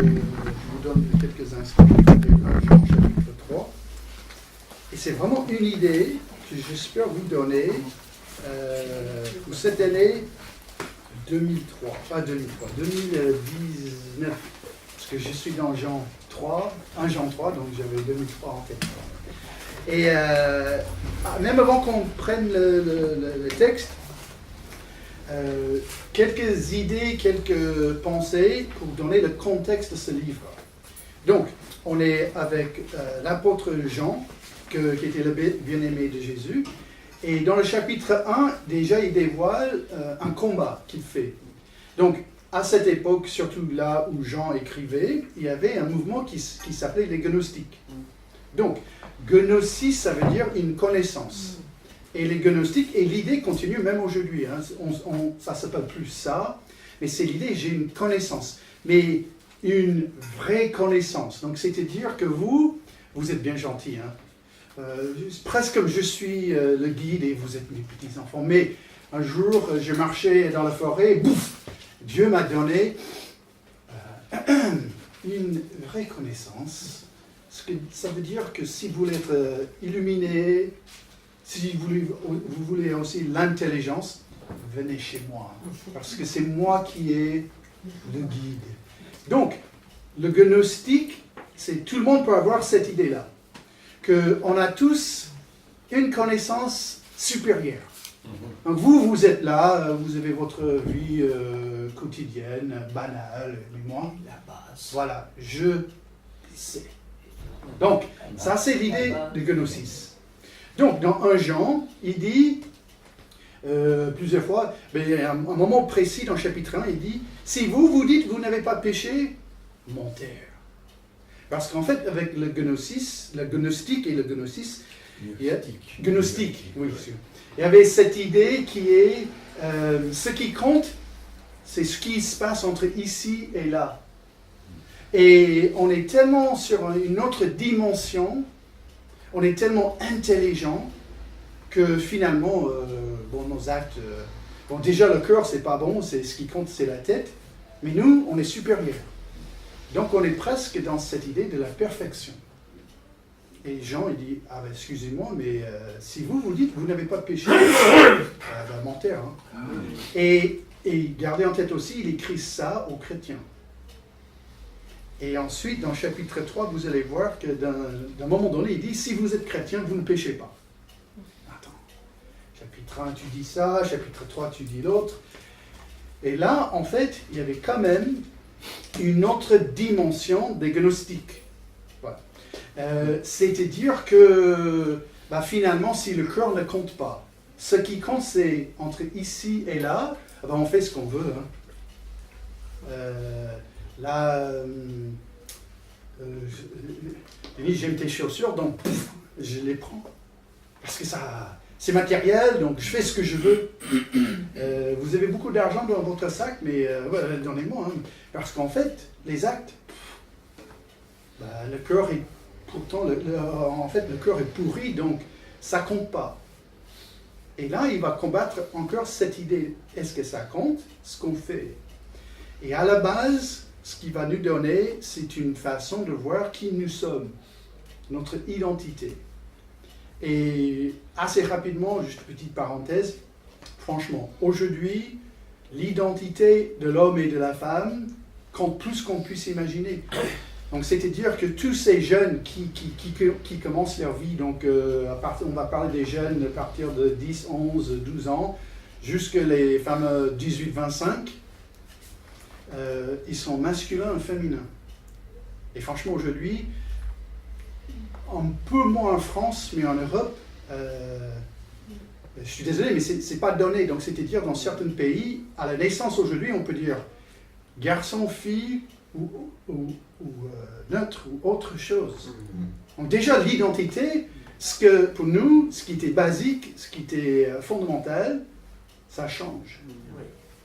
vous donne quelques instants. Jean chapitre 3. Et c'est vraiment une idée que j'espère vous donner pour cette année 2019. Parce que je suis dans Jean 3, 1 Jean 3, donc j'avais 2003 en fait. Et même avant qu'on prenne le texte, quelques idées, quelques pensées pour donner le contexte de ce livre. Donc, on est avec l'apôtre Jean, qui était le bien-aimé de Jésus. Et dans le chapitre 1, déjà, il dévoile un combat qu'il fait. Donc, à cette époque, surtout là où Jean écrivait, il y avait un mouvement qui s'appelait les gnostiques. Donc, gnosis, ça veut dire une connaissance. Et les gnostiques, et l'idée continue même aujourd'hui, hein, ça ne s'appelle plus ça, mais c'est l'idée, j'ai une connaissance, mais une vraie connaissance. Donc, c'est-à-dire que vous êtes bien gentil, hein. Presque comme je suis le guide et vous êtes mes petits-enfants, mais un jour, je marchais dans la forêt, bouf, Dieu m'a donné une vraie connaissance. Ça veut dire que si vous voulez être illuminé, si vous voulez aussi l'intelligence, venez chez moi, parce que c'est moi qui ai le guide. Donc, le gnostique, c'est tout le monde peut avoir cette idée-là, qu'on a tous une connaissance supérieure. Donc vous êtes là, vous avez votre vie quotidienne, banale, mais moi, La base. voilà, je sais. Donc, ça c'est l'idée de gnosis. Donc, dans 1 Jean, il dit, plusieurs fois, mais à un moment précis dans le chapitre 1, il dit, si vous dites que vous n'avez pas péché, mentez. Parce qu'en fait, avec le gnosis, le gnostique et le gnosis, gnostique, oui, il y avait cette idée qui est, ce qui compte, c'est ce qui se passe entre ici et là. Et on est tellement sur une autre dimension, on est tellement intelligent que finalement, nos actes, déjà le cœur c'est pas bon, c'est ce qui compte c'est la tête, mais nous on est supérieur. Donc on est presque dans cette idée de la perfection. Et Jean il dit, excusez-moi, mais si vous dites que vous n'avez pas de péché, mentez. Hein. Et gardez en tête aussi, il écrit ça aux chrétiens. Et ensuite, dans le chapitre 3, vous allez voir que d'un moment donné, il dit, si vous êtes chrétien, vous ne péchez pas. Attends, chapitre 1, tu dis ça, chapitre 3, tu dis l'autre. Et là, en fait, il y avait quand même une autre dimension des gnostiques. Voilà. C'est-à-dire que, finalement, si le cœur ne compte pas, ce qui compte, c'est entre ici et là, on fait ce qu'on veut. Hein. Là, j'aime tes chaussures, donc je les prends. Parce que ça, c'est matériel, donc je fais ce que je veux. Vous avez beaucoup d'argent dans votre sac, mais donnez-moi. Hein, parce qu'en fait, les actes, le cœur est pourtant, le cœur est pourri, donc ça compte pas. Et là, il va combattre encore cette idée. Est-ce que ça compte, ce qu'on fait? Et à la base, ce qu'il va nous donner, c'est une façon de voir qui nous sommes, notre identité. Et assez rapidement, juste une petite parenthèse, franchement, aujourd'hui, l'identité de l'homme et de la femme compte plus qu'on puisse imaginer. Donc, c'est-à-dire que tous ces jeunes qui commencent leur vie, donc on va parler des jeunes à partir de 10, 11, 12 ans, jusque les fameux 18-25, ils sont masculins et féminins. Et franchement, aujourd'hui, un peu moins en France, mais en Europe, je suis désolé, mais c'est pas donné. Donc, c'est-à-dire, dans certains pays, à la naissance aujourd'hui, on peut dire garçon, fille, ou neutre, ou autre chose. Donc, déjà, l'identité, pour nous, ce qui était basique, ce qui était fondamental, ça change.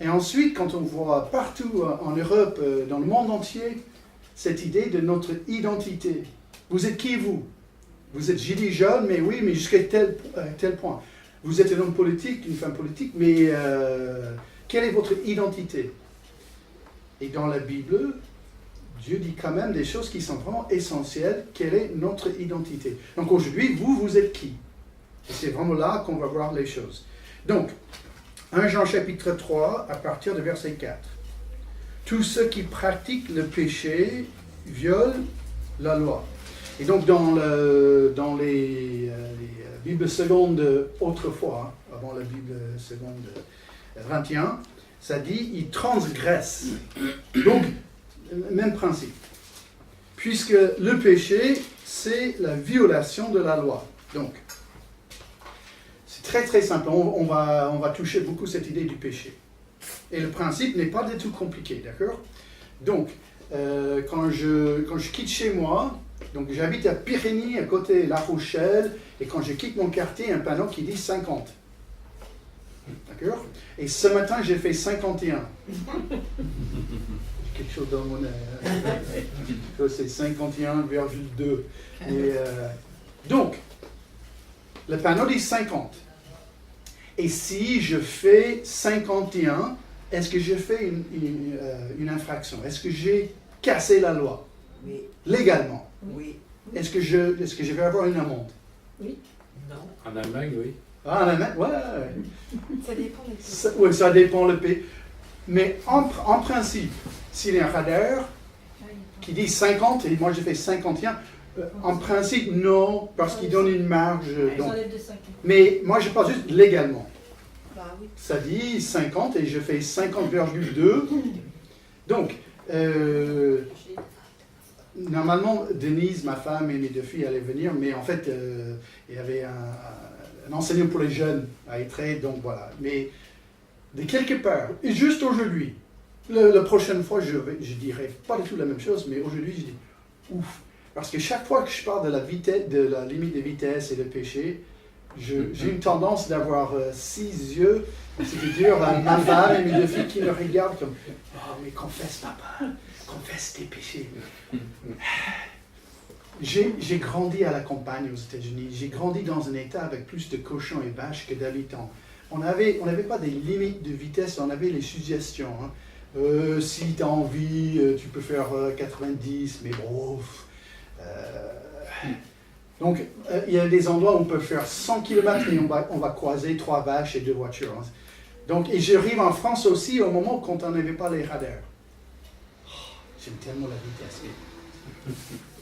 Et ensuite, quand on voit partout en Europe, dans le monde entier, cette idée de notre identité. Vous êtes qui, vous? Vous êtes gilet jaune, mais oui, mais jusqu'à tel point. Vous êtes un homme politique, une femme politique, mais quelle est votre identité? Et dans la Bible, Dieu dit quand même des choses qui sont vraiment essentielles. Quelle est notre identité? Donc aujourd'hui, vous êtes qui? Et c'est vraiment là qu'on va voir les choses. Donc, 1 Jean chapitre 3, à partir de verset 4. Tous ceux qui pratiquent le péché violent la loi. Et donc, dans les Bibles secondes autrefois, avant la Bible seconde 21, ça dit « ils transgressent ». Donc, même principe. Puisque le péché, c'est la violation de la loi. Donc, c'est très très simple. On va toucher beaucoup cette idée du péché. Et le principe n'est pas du tout compliqué, d'accord? Donc, quand je quitte chez moi, donc j'habite à Pyrénées, à côté de La Rochelle, et quand je quitte mon quartier, un panneau qui dit 50. D'accord? Et ce matin, j'ai fait 51. Quelque chose dans mon... c'est 51,2. Donc, le panneau dit 50. Et si je fais 51, est-ce que j'ai fait une infraction? Est-ce que j'ai cassé la loi? Oui. Légalement? Oui. Est-ce que je vais avoir une amende? Oui. Non. En Allemagne, oui. Ah, en Allemagne? Ouais. Ça dépend des pays. Oui, ça dépend le pays. Mais en principe, s'il y a un radar qui dit 50 et moi j'ai fait 51, en principe non, parce qu'il donne une marge. Donc. Mais moi je parle juste légalement. Bah oui. Ça dit 50 et je fais 50,2. Donc, normalement, Denise, ma femme et mes deux filles allaient venir, mais en fait, il y avait un enseignant pour les jeunes à Étré, donc voilà. Mais de quelque part, et juste aujourd'hui, la prochaine fois, je dirai pas du tout la même chose, mais aujourd'hui, je dis ouf. Parce que chaque fois que je parle de la vitesse, de la limite de vitesse et de péché, j'ai une tendance d'avoir 6 yeux, c'est-à-dire ma femme et mes deux filles qui me regardent comme « Oh, mais confesse, papa, confesse tes péchés. » J'ai grandi à la campagne aux États-Unis. J'ai grandi dans un État avec plus de cochons et vaches que d'habitants. On n'avait pas des limites de vitesse, on avait les suggestions. Hein. Si tu as envie, tu peux faire 90, mais bon... Donc, il y a des endroits où on peut faire 100 km et on va croiser 3 vaches et 2 voitures. Hein. Donc, et j'arrive en France aussi au moment quand on n'avait pas les radars. Oh, j'aime tellement la vitesse.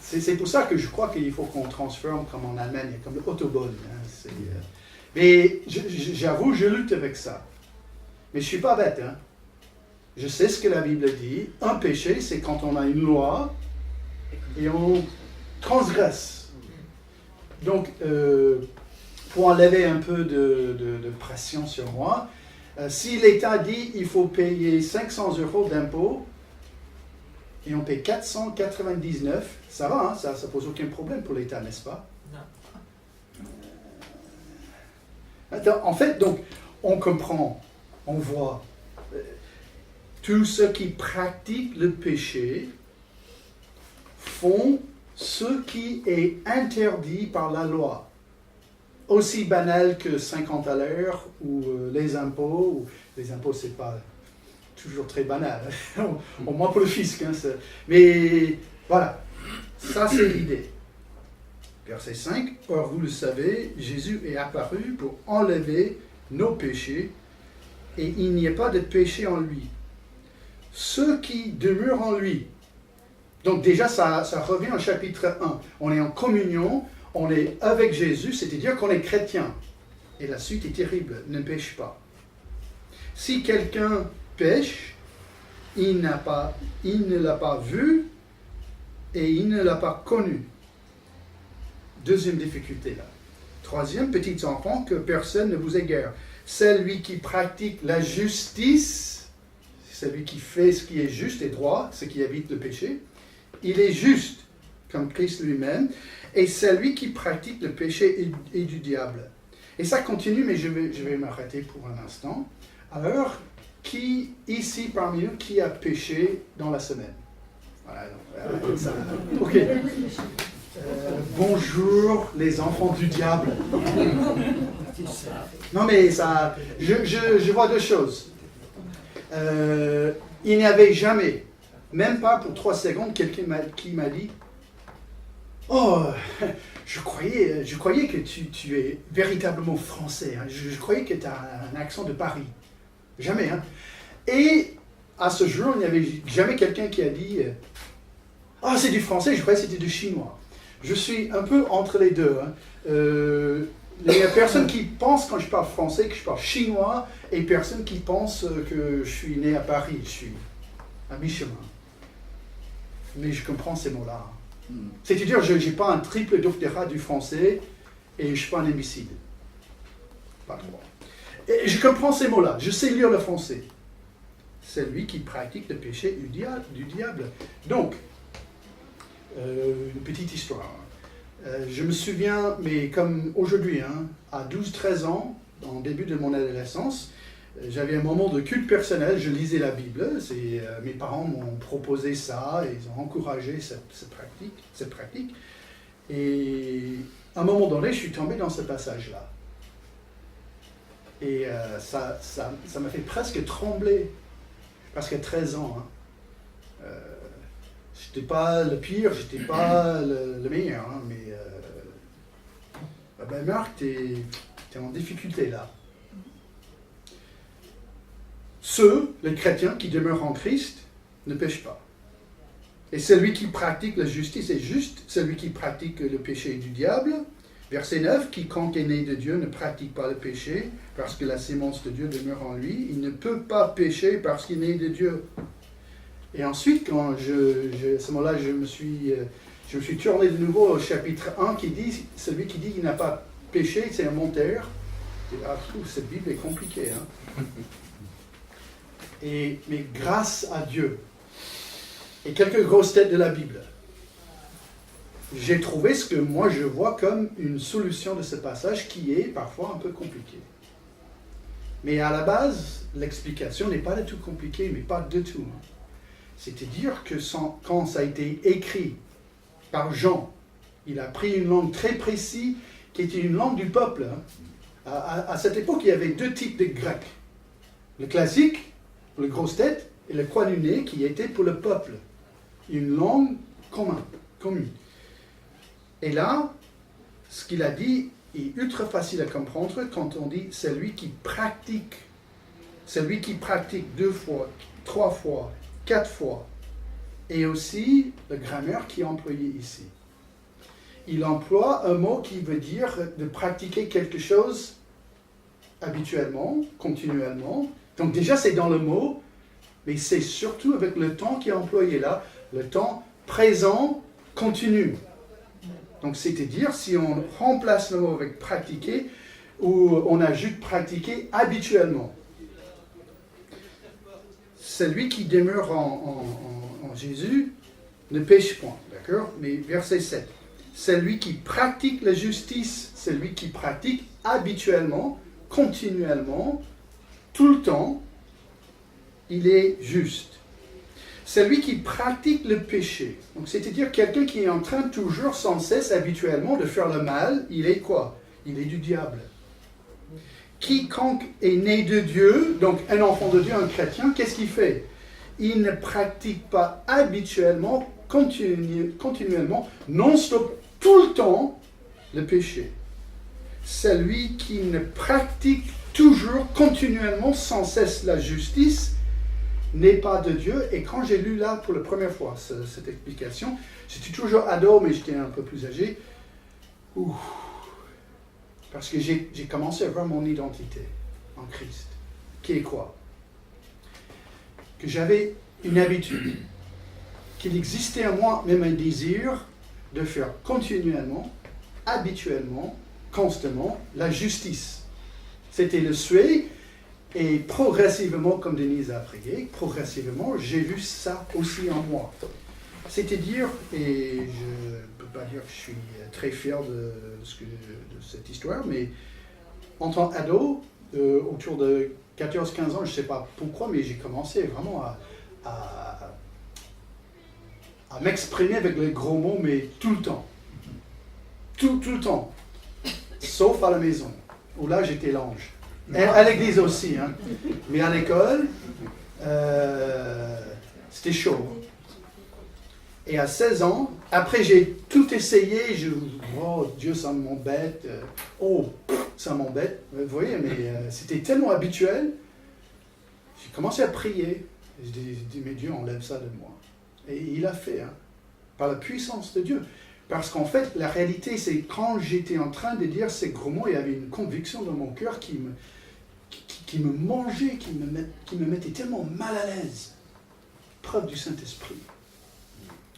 C'est pour ça que je crois qu'il faut qu'on transforme comme en Allemagne, comme l'autobahn. Hein. Mais j'avoue, je lutte avec ça. Mais je ne suis pas bête. Hein. Je sais ce que la Bible dit. Un péché, c'est quand on a une loi et on transgresse. Donc, pour enlever un peu de pression sur moi, si l'État dit qu'il faut payer 500 € d'impôts et on paye 499, ça va, hein, ça pose aucun problème pour l'État, n'est-ce pas? Non. En fait, donc, on comprend, on voit, tous ceux qui pratiquent le péché font ce qui est interdit par la loi. Aussi banal que 50 à l'heure ou les impôts. Les impôts, c'est pas toujours très banal. Au moins pour le fisc. Hein, mais voilà, ça c'est l'idée. Verset 5. Or, vous le savez, Jésus est apparu pour enlever nos péchés et il n'y a pas de péché en lui. Ceux qui demeurent en lui. Donc déjà, ça revient au chapitre 1. On est en communion, on est avec Jésus, c'est-à-dire qu'on est chrétien. Et la suite est terrible, ne pêche pas. Si quelqu'un pêche, il ne l'a pas vu et il ne l'a pas connu. Deuxième difficulté là. Troisième, petits enfants, que personne ne vous égare. Celui qui pratique la justice, celui qui fait ce qui est juste et droit, ce qui évite le péché, il est juste, comme Christ lui-même, et celui qui pratique le péché est du diable. Et ça continue, mais je vais m'arrêter pour un instant. Alors, qui, ici parmi nous, qui a péché dans la semaine? Voilà, donc, ça, ok. Bonjour, les enfants du diable. Non, mais ça, je vois deux choses. Il n'y avait jamais même pas pour 3 secondes, quelqu'un qui m'a dit « Oh, je croyais que tu es véritablement français. Hein. Je croyais que tu as un accent de Paris. » Jamais. Hein. Et à ce jour, il n'y avait jamais quelqu'un qui a dit « Ah, c'est du français, je croyais que c'était du chinois. » Je suis un peu entre les deux. Hein. Il y a personne qui pense quand je parle français que je parle chinois et personne qui pense que je suis né à Paris. Je suis à mi-chemin. Mais je comprends ces mots-là. C'est-à-dire, je n'ai pas un triple doctorat du français et je ne suis pas un imbécile. Pas trop. Et je comprends ces mots-là. Je sais lire le français. C'est lui qui pratique le péché du diable. Donc, une petite histoire. Je me souviens, mais comme aujourd'hui, hein, à 12-13 ans, en début de mon adolescence, j'avais un moment de culte personnel, je lisais la Bible, mes parents m'ont proposé ça, et ils ont encouragé cette pratique. Et à un moment donné, je suis tombé dans ce passage-là. Et ça m'a fait presque trembler, parce qu'à 13 ans, hein, je n'étais pas le pire, je n'étais pas le meilleur, hein, mais ben Marc, tu es en difficulté là. Ceux, les chrétiens qui demeurent en Christ, ne péchent pas. Et celui qui pratique la justice est juste, celui qui pratique le péché du diable. Verset 9, quiconque est né de Dieu ne pratique pas le péché, parce que la sémence de Dieu demeure en lui. Il ne peut pas pécher parce qu'il est né de Dieu. Et ensuite, quand à ce moment-là, je me suis tourné de nouveau au chapitre 1 qui dit, celui qui dit qu'il n'a pas péché, c'est un menteur. Cette Bible est compliquée. Hein? Mais grâce à Dieu, et quelques grosses têtes de la Bible, j'ai trouvé ce que moi je vois comme une solution de ce passage qui est parfois un peu compliqué. Mais à la base, l'explication n'est pas du tout compliquée, mais pas du tout. Hein. C'est-à-dire que quand ça a été écrit par Jean, il a pris une langue très précise qui était une langue du peuple. Hein. À cette époque, il y avait 2 types de Grecs. Le classique, pour les grosses têtes, et le croix du nez, qui était pour le peuple. Une langue commune. Et là, ce qu'il a dit est ultra facile à comprendre quand on dit celui qui pratique 2 fois, 3 fois, 4 fois, et aussi la grammaire qui est employée ici. Il emploie un mot qui veut dire de pratiquer quelque chose habituellement, continuellement. Donc déjà c'est dans le mot, mais c'est surtout avec le temps qui est employé là, le temps présent continu. Donc c'est-à-dire si on remplace le mot avec pratiquer, ou on ajoute pratiquer habituellement. Celui qui demeure en Jésus ne pêche point, d'accord? Mais verset 7. Celui qui pratique la justice, celui qui pratique habituellement, continuellement, tout le temps, il est juste. Celui qui pratique le péché, donc c'est-à-dire quelqu'un qui est en train toujours, sans cesse, habituellement, de faire le mal, il est quoi? Il est du diable. Quiconque est né de Dieu, donc un enfant de Dieu, un chrétien, qu'est-ce qu'il fait? Il ne pratique pas habituellement, continuellement, non-stop, tout le temps, le péché. Celui qui ne pratique toujours, continuellement, sans cesse la justice, n'est pas de Dieu. Et quand j'ai lu là pour la première fois cette explication, j'étais toujours ado, mais j'étais un peu plus âgé. Parce que j'ai commencé à voir mon identité en Christ. Qui est quoi? Que j'avais une habitude, qu'il existait en moi même un désir de faire continuellement, habituellement, constamment, la justice. C'était le souhait, et progressivement, comme Denise a prié, progressivement, j'ai vu ça aussi en moi. C'est-à-dire, et je ne peux pas dire que je suis très fier de cette histoire, mais en tant qu'ado, autour de 14-15 ans, je ne sais pas pourquoi, mais j'ai commencé vraiment à m'exprimer avec les gros mots, mais tout le temps. Tout le temps. Sauf à la maison, où là j'étais l'ange. Et à l'église aussi, hein. Mais à l'école, c'était chaud. Et à 16 ans, après j'ai tout essayé, oh Dieu, ça m'embête, ça m'embête, vous voyez, mais c'était tellement habituel, j'ai commencé à prier. Je dis, mais Dieu, enlève ça de moi. Et il a fait, hein, par la puissance de Dieu. Parce qu'en fait, la réalité, c'est quand j'étais en train de dire ces gros mots, il y avait une conviction dans mon cœur qui me mangeait, qui me mettait tellement mal à l'aise. Preuve du Saint-Esprit.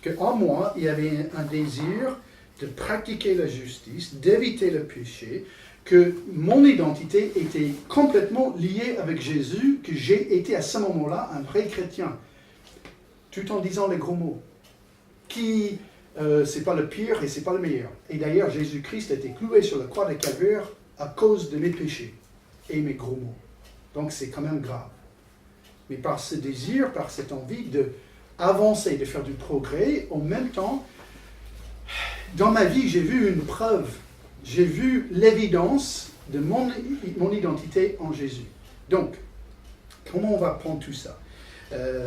Qu'en moi, il y avait un désir de pratiquer la justice, d'éviter le péché, que mon identité était complètement liée avec Jésus, que j'ai été à ce moment-là un vrai chrétien, tout en disant les gros mots, qui, c'est pas le pire et c'est pas le meilleur. Et d'ailleurs, Jésus-Christ a été cloué sur la croix de Calvaire à cause de mes péchés et mes gros mots. Donc c'est quand même grave. Mais par ce désir, par cette envie d'avancer, de faire du progrès, en même temps, dans ma vie, j'ai vu une preuve. J'ai vu l'évidence de mon identité en Jésus. Donc, comment on va prendre tout ça?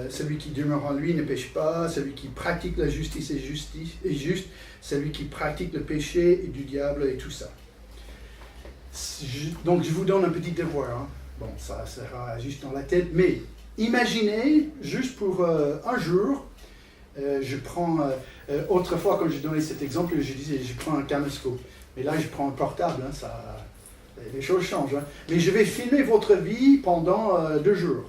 Celui qui demeure en lui ne pêche pas, celui qui pratique la justice est juste, celui qui pratique le péché est du diable et tout ça. Donc, je vous donne un petit devoir. Hein. Bon, ça sera juste dans la tête, mais imaginez, juste pour un jour, je prends, autrefois quand je donnais cet exemple, je disais, je prends un caméscope. Mais là, je prends un portable, hein, les choses changent. Hein. Mais je vais filmer votre vie pendant 2 jours.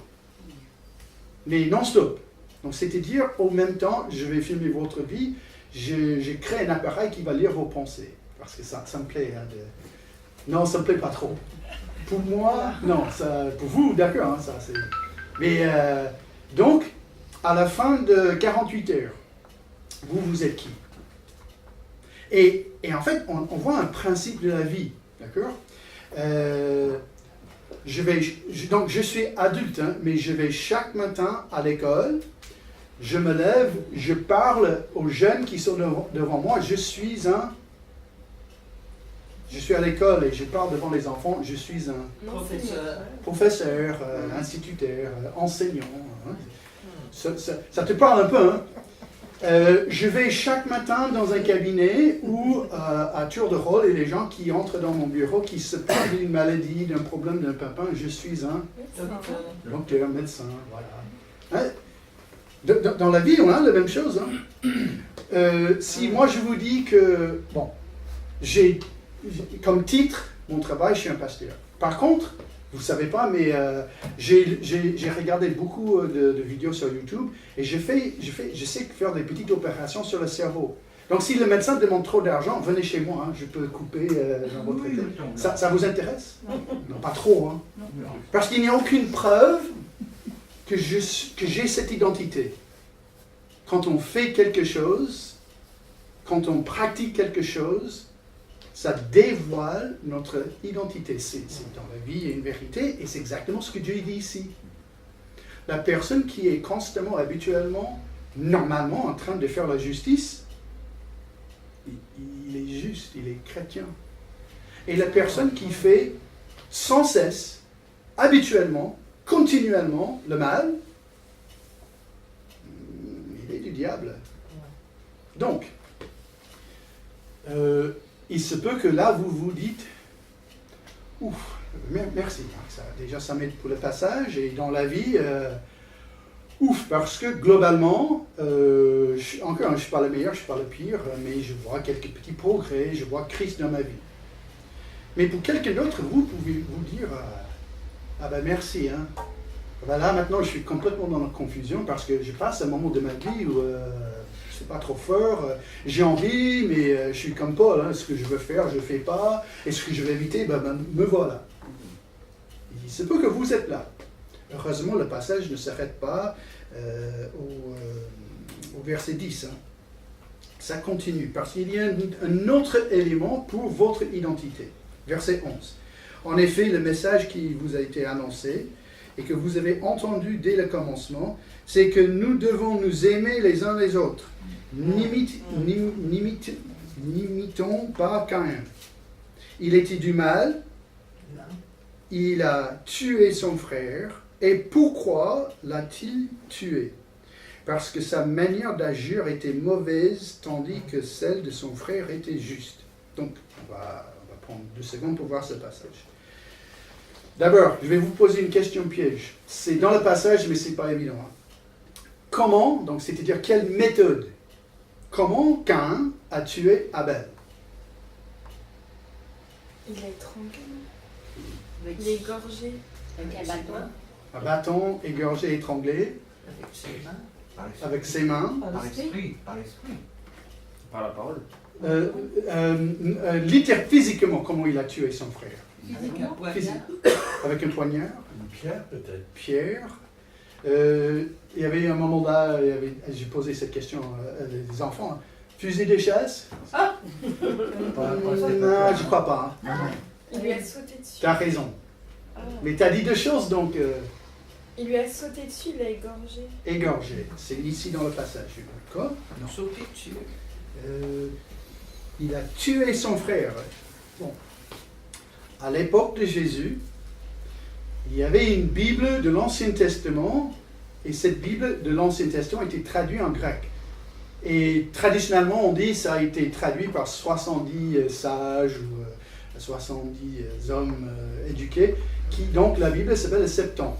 Mais non-stop. Donc, c'est-à-dire, au même temps, je vais filmer votre vie, je crée un appareil qui va lire vos pensées. Parce que ça me plaît. Hein, Non, ça ne me plaît pas trop. Pour moi, non. Pour vous, d'accord. Hein, Mais, donc, à la fin de 48 heures, vous êtes qui? Et en fait, on voit un principe de la vie, d'accord? Donc, je suis adulte, hein, mais je vais chaque matin à l'école, je me lève, je parle aux jeunes qui sont devant moi, je suis à l'école et je parle devant les enfants, je suis un professeur, instituteur, enseignant. Hein. Ça te parle un peu, hein? Je vais chaque matin dans un cabinet où, à tour de rôle, il y a des gens qui entrent dans mon bureau, qui se plaignent d'une maladie, d'un problème, d'un pépin. Je suis un docteur, médecin, voilà. Hein? Dans la vie, on a la même chose. Hein? Si moi je vous dis que, bon, j'ai comme titre, mon travail, je suis un pasteur. Par contre, vous ne savez pas, mais j'ai regardé beaucoup de vidéos sur YouTube et je sais faire des petites opérations sur le cerveau. Donc si le médecin demande trop d'argent, venez chez moi, hein, je peux couper dans votre tête. Ça vous intéresse? Non, pas trop. Hein. Parce qu'il n'y a aucune preuve que j'ai cette identité. Quand on fait quelque chose, quand on pratique quelque chose, ça dévoile notre identité. C'est dans la vie, il y a une vérité, et c'est exactement ce que Dieu dit ici. La personne qui est constamment, habituellement, normalement en train de faire la justice, il est juste, il est chrétien. Et la personne qui fait sans cesse, habituellement, continuellement, le mal, il est du diable. Donc, il se peut que là, vous vous dites, ouf, merci, déjà ça m'aide pour le passage, et dans la vie, ouf, parce que globalement, encore, je ne suis pas le meilleur, je ne suis pas le pire, mais je vois quelques petits progrès, je vois Christ dans ma vie. Mais pour quelqu'un d'autre, vous pouvez vous dire, ah ben merci, hein. Ben là maintenant je suis complètement dans la confusion parce que je passe un moment de ma vie où c'est pas trop fort, j'ai envie, mais je suis comme Paul, hein, ce que je veux faire, je ne fais pas, et ce que je veux éviter, me voilà. Il se peut que vous êtes là. Heureusement, le passage ne s'arrête pas au verset 10. Hein. Ça continue, parce qu'il y a un autre élément pour votre identité. Verset 11. En effet, le message qui vous a été annoncé, et que vous avez entendu dès le commencement, c'est que nous devons nous aimer les uns les autres. N'imitons pas Caïn. Il était du mal, il a tué son frère, et pourquoi l'a-t-il tué? parce que sa manière d'agir était mauvaise, tandis que celle de son frère était juste. Donc, on va prendre 2 secondes pour voir ce passage. D'abord, je vais vous poser une question piège. C'est dans le passage, mais ce n'est pas évident. Comment, donc c'est-à-dire quelle méthode, comment Caïn a tué Abel? Il a étranglé. Il a égorgé. Avec un bâton. Un bâton, égorgé, étranglé, Avec ses mains. avec ses mains. Par l'esprit. Par l'esprit. Par la parole. Physiquement, comment il a tué son frère? Avec un poignard. Avec un poignard, Une pierre peut-être. pierre. Il y avait un moment là, j'ai posé cette question aux enfants. Fusil de chasse? Ah Non, je crois pas. Non, non. Il lui a sauté dessus. Tu as raison. Ah. Mais tu as dit 2 choses, donc Il lui a sauté dessus, il l'a égorgé. égorgé. C'est ici dans le passage. D'accord? Non. Sauter dessus. Il a tué son frère. Bon. À l'époque de Jésus, il y avait une Bible de l'Ancien Testament, et cette Bible de l'Ancien Testament était traduite en grec. Et traditionnellement, on dit que ça a été traduit par 70 sages ou 70 hommes éduqués, donc la Bible s'appelle le Septante.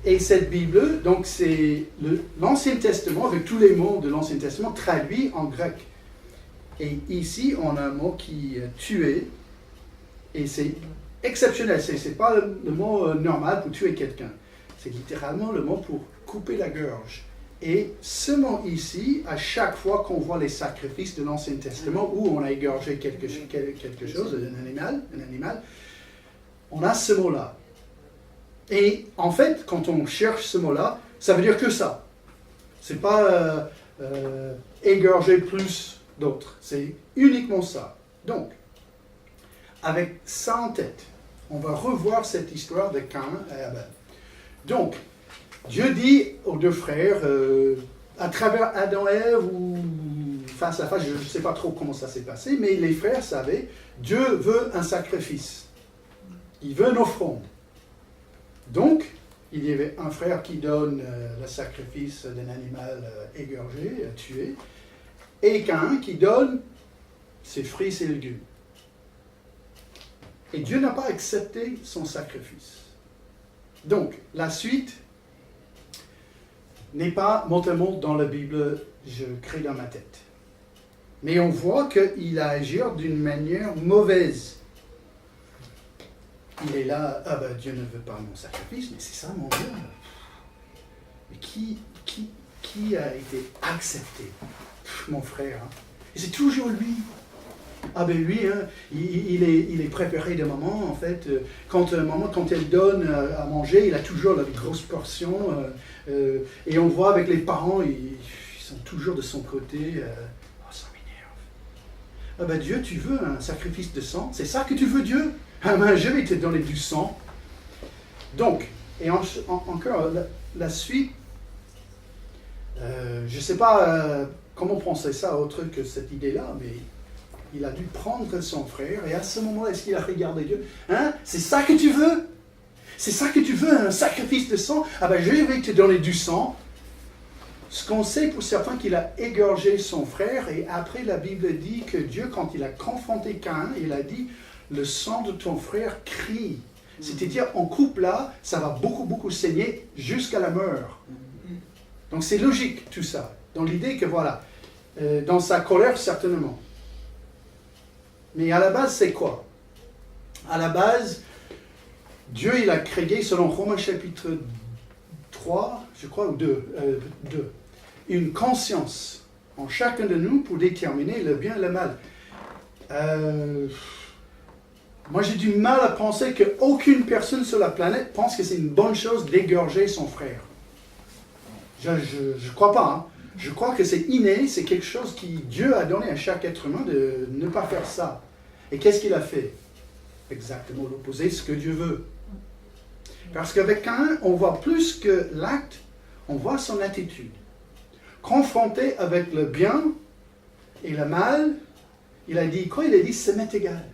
Et cette Bible, donc c'est l'Ancien Testament, avec tous les mots de l'Ancien Testament traduits en grec. Et ici, on a un mot qui est tué, et c'est exceptionnel, c'est pas le mot normal pour tuer quelqu'un. C'est littéralement le mot pour couper la gorge. Et ce mot ici, à chaque fois qu'on voit les sacrifices de l'Ancien Testament, où on a égorgé quelque chose, un animal, on a ce mot-là. Et en fait, quand on cherche ce mot-là, ça veut dire que ça. C'est pas égorger plus d'autres, c'est uniquement ça. Donc, avec ça en tête, on va revoir cette histoire de Caïn et Abel. Donc, Dieu dit aux 2 frères, à travers Adam et Ève ou face à face, je ne sais pas trop comment ça s'est passé, mais les frères savaient, Dieu veut un sacrifice. Il veut une offrande. Donc, il y avait un frère qui donne le sacrifice d'un animal égorgé, tué, et Caïn qui donne ses fruits et ses légumes. Et Dieu n'a pas accepté son sacrifice. Donc, la suite n'est pas mot à mot dans la Bible, je crée dans ma tête. Mais on voit qu'il a agi d'une manière mauvaise. Il est là, ah ben Dieu ne veut pas mon sacrifice, mais c'est ça mon Dieu. Mais qui a été accepté? Mon frère. Hein? Et c'est toujours lui. Ah ben lui, hein, il est préparé de maman, en fait. Quand maman, quand elle donne à manger, il a toujours la grosse portion. Et on voit avec les parents, ils sont toujours de son côté. Oh, ça m'énerve. Ah ben Dieu, tu veux un sacrifice de sang? C'est ça que tu veux, Dieu? Ah ben je vais te donner du sang. Donc, et encore, la suite, je ne sais pas comment penser ça autre que cette idée-là, mais il a dû prendre son frère, et à ce moment-là, est-ce qu'il a regardé Dieu? Hein? C'est ça que tu veux? C'est ça que tu veux, un sacrifice de sang? Ah ben je vais te donner du sang. Ce qu'on sait pour certains, qu'il a égorgé son frère, et après la Bible dit que Dieu, quand il a confronté Caïn, il a dit, le sang de ton frère crie. C'est-à-dire, en couple là, ça va beaucoup saigner jusqu'à la mort. Donc c'est logique tout ça. Dans l'idée que voilà, dans sa colère certainement. Mais à la base, c'est quoi? À la base, Dieu, il a créé, selon Romains chapitre 3, je crois, ou 2, une conscience en chacun de nous pour déterminer le bien et le mal. Moi, j'ai du mal à penser qu'aucune personne sur la planète pense que c'est une bonne chose d'égorger son frère. Je ne crois pas. Hein. Je crois que c'est inné, c'est quelque chose que Dieu a donné à chaque être humain de ne pas faire ça. Et qu'est-ce qu'il a fait? Exactement l'opposé de ce que Dieu veut. Parce qu'avec Caïn, on voit plus que l'acte, on voit son attitude. Confronté avec le bien et le mal, il a dit quoi? Il a dit, ça m'est égal.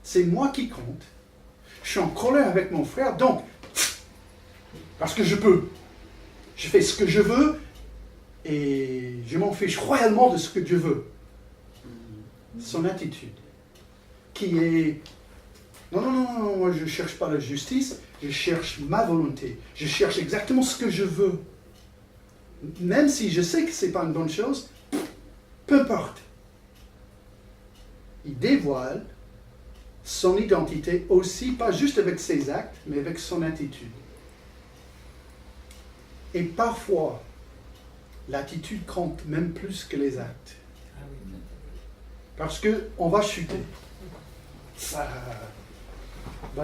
C'est moi qui compte. Je suis en colère avec mon frère, donc, parce que je peux. Je fais ce que je veux, Et je m'en fiche royalement de ce que Dieu veut. Son attitude, qui est, non, moi je ne cherche pas la justice, je cherche ma volonté. Je cherche exactement ce que je veux. Même si je sais que ce n'est pas une bonne chose, peu importe. Il dévoile son identité aussi, pas juste avec ses actes, mais avec son attitude. Et parfois, l'attitude compte même plus que les actes. Ah oui. Parce qu'on va chuter.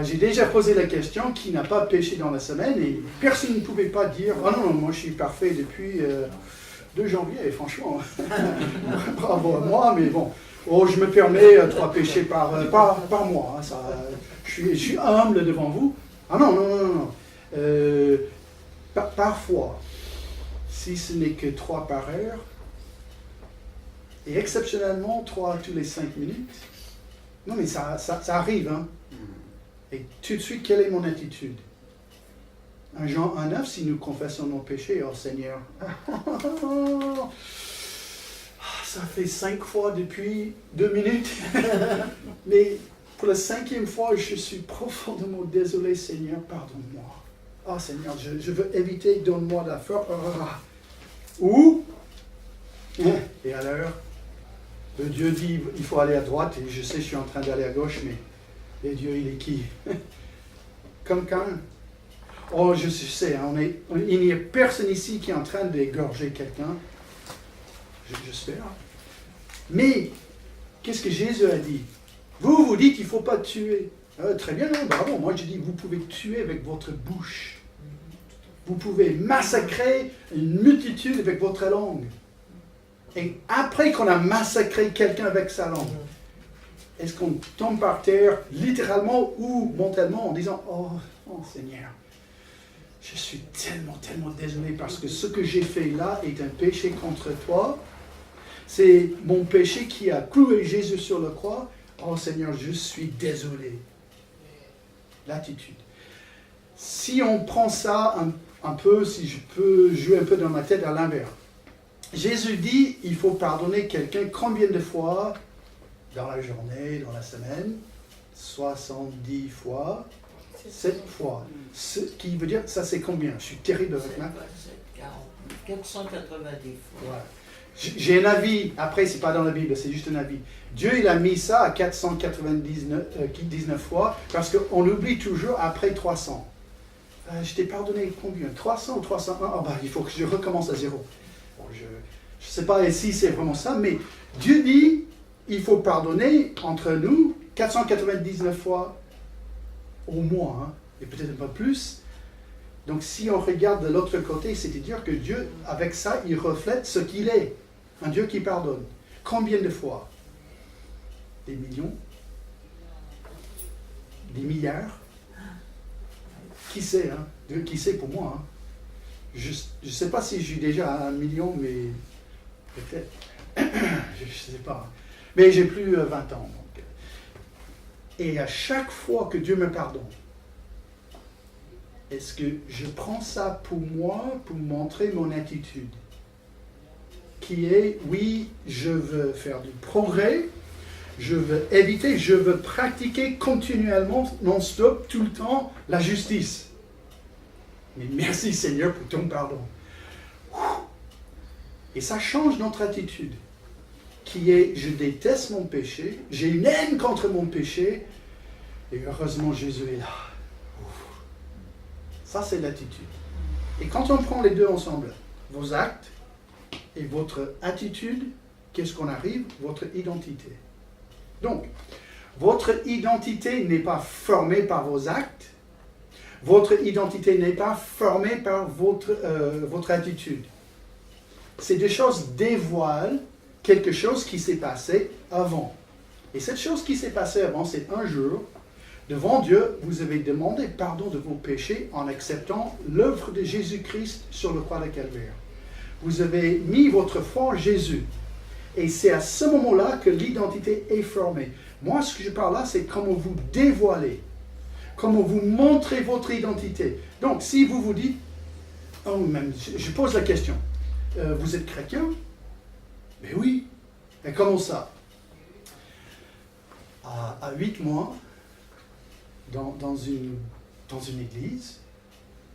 J'ai déjà posé la question, qui n'a pas péché dans la semaine, et personne ne pouvait pas dire « Ah non, moi je suis parfait depuis 2 janvier, franchement. Bravo à moi, mais bon. Oh, je me permets 3 péchés par mois. Hein, je suis humble devant vous. » Ah non. Parfois, si ce n'est que 3 par heure, et exceptionnellement 3 tous les 5 minutes, non mais ça arrive, hein. Et tout de suite, quelle est mon attitude? 1 Jean 1,9, si nous confessons nos péchés, oh Seigneur, ça fait 5 fois depuis 2 minutes, mais pour la 5e fois, je suis profondément désolé, Seigneur, pardonne-moi. Oh Seigneur, je veux éviter, donne-moi la force. Ou, et alors, le Dieu dit, il faut aller à droite, et je sais, je suis en train d'aller à gauche, mais et Dieu, il est qui? Comme Caïn. Oh, je sais, hein, il n'y a personne ici qui est en train d'égorger quelqu'un. J'espère. Mais, qu'est-ce que Jésus a dit? Vous dites qu'il ne faut pas tuer. Très bien, hein, bravo. Moi, je dis, vous pouvez tuer avec votre bouche. Vous pouvez massacrer une multitude avec votre langue. Et après qu'on a massacré quelqu'un avec sa langue, est-ce qu'on tombe par terre, littéralement ou mentalement, en disant « Oh Seigneur, je suis tellement désolé parce que ce que j'ai fait là est un péché contre toi. C'est mon péché qui a cloué Jésus sur la croix. Oh Seigneur, je suis désolé. » L'attitude. Si on prend ça un peu, si je peux jouer un peu dans ma tête à l'inverse. Jésus dit, il faut pardonner quelqu'un combien de fois dans la journée, dans la semaine? 70 fois, 7 fois. Ce qui veut dire, ça c'est combien? Je suis terrible avec ma... 490 fois. Ouais. J'ai un avis, après c'est pas dans la Bible, c'est juste un avis. Dieu il a mis ça à 499 fois, parce qu'on oublie toujours après 300. Je t'ai pardonné combien? 300 ou 301? Oh il faut que je recommence à zéro. Bon, je ne sais pas si c'est vraiment ça, mais Dieu dit, il faut pardonner entre nous 499 fois au moins, hein, et peut-être pas plus. Donc si on regarde de l'autre côté, c'est-à-dire que Dieu, avec ça, il reflète ce qu'il est. Un Dieu qui pardonne. Combien de fois? Des millions? Des milliards? Qui sait, hein? Dieu qui sait pour moi, hein? Je ne sais pas si j'ai déjà 1 million, mais peut-être. Je ne sais pas. Mais j'ai plus 20 ans. Donc. Et à chaque fois que Dieu me pardonne, est-ce que je prends ça pour moi, pour montrer mon attitude? Qui est, oui, je veux faire du progrès, je veux éviter, je veux pratiquer continuellement, non-stop, tout le temps, la justice. Mais merci Seigneur pour ton pardon. Et ça change notre attitude, qui est, je déteste mon péché, j'ai une haine contre mon péché, et heureusement Jésus est là. Ça, c'est l'attitude. Et quand on prend les deux ensemble, vos actes et votre attitude, qu'est-ce qu'on arrive? Votre identité. Donc, votre identité n'est pas formée par vos actes. Votre identité n'est pas formée par votre attitude. Ces deux choses dévoilent quelque chose qui s'est passé avant. Et cette chose qui s'est passée avant, c'est un jour, devant Dieu, vous avez demandé pardon de vos péchés en acceptant l'œuvre de Jésus-Christ sur le croix de Calvaire. Vous avez mis votre foi en Jésus. Et c'est à ce moment-là que l'identité est formée. Moi, ce que je parle là, c'est comment vous dévoilez, comment vous montrez votre identité. Donc, si vous vous dites, oh, même, je pose la question, vous êtes chrétien? Mais oui. Et comment ça? À 8 mois, dans une église,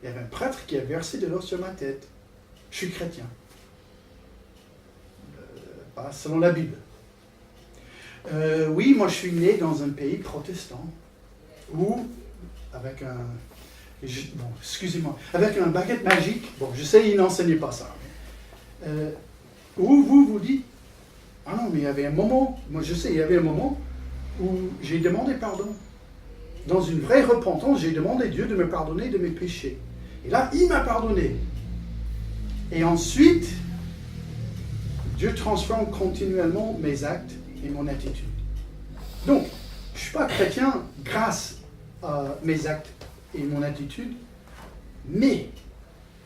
il y avait un prêtre qui a versé de l'eau sur ma tête. Je suis chrétien. Pas selon la Bible. Oui, moi je suis né dans un pays protestant où, avec avec un baguette magique, bon, je sais, il n'enseignait pas ça, où vous dites, ah non, mais il y avait un moment, moi je sais, il y avait un moment où j'ai demandé pardon. Dans une vraie repentance, j'ai demandé à Dieu de me pardonner de mes péchés. Et là, il m'a pardonné. Et ensuite, Dieu transforme continuellement mes actes et mon attitude. Donc, je ne suis pas chrétien grâce à mes actes et mon attitude, mais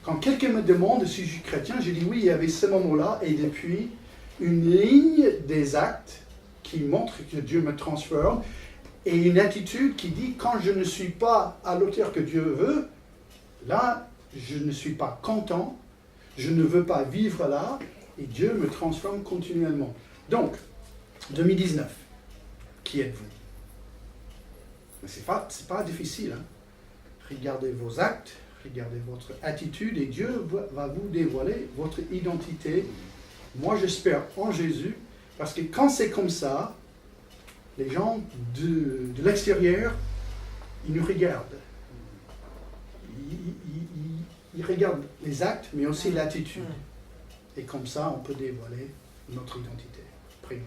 quand quelqu'un me demande si je suis chrétien, je dis oui, il y avait ce moment-là, et depuis, une ligne des actes qui montre que Dieu me transforme, et une attitude qui dit quand je ne suis pas à l'auteur que Dieu veut, là, je ne suis pas content, je ne veux pas vivre là, et Dieu me transforme continuellement. Donc, 2019, qui êtes-vous? Ce n'est pas difficile. Hein? Regardez vos actes, regardez votre attitude, et Dieu va vous dévoiler votre identité. Moi, j'espère en Jésus, parce que quand c'est comme ça, les gens de l'extérieur, ils nous regardent. Ils regardent les actes, mais aussi l'attitude. Et comme ça, on peut dévoiler notre identité. Prions.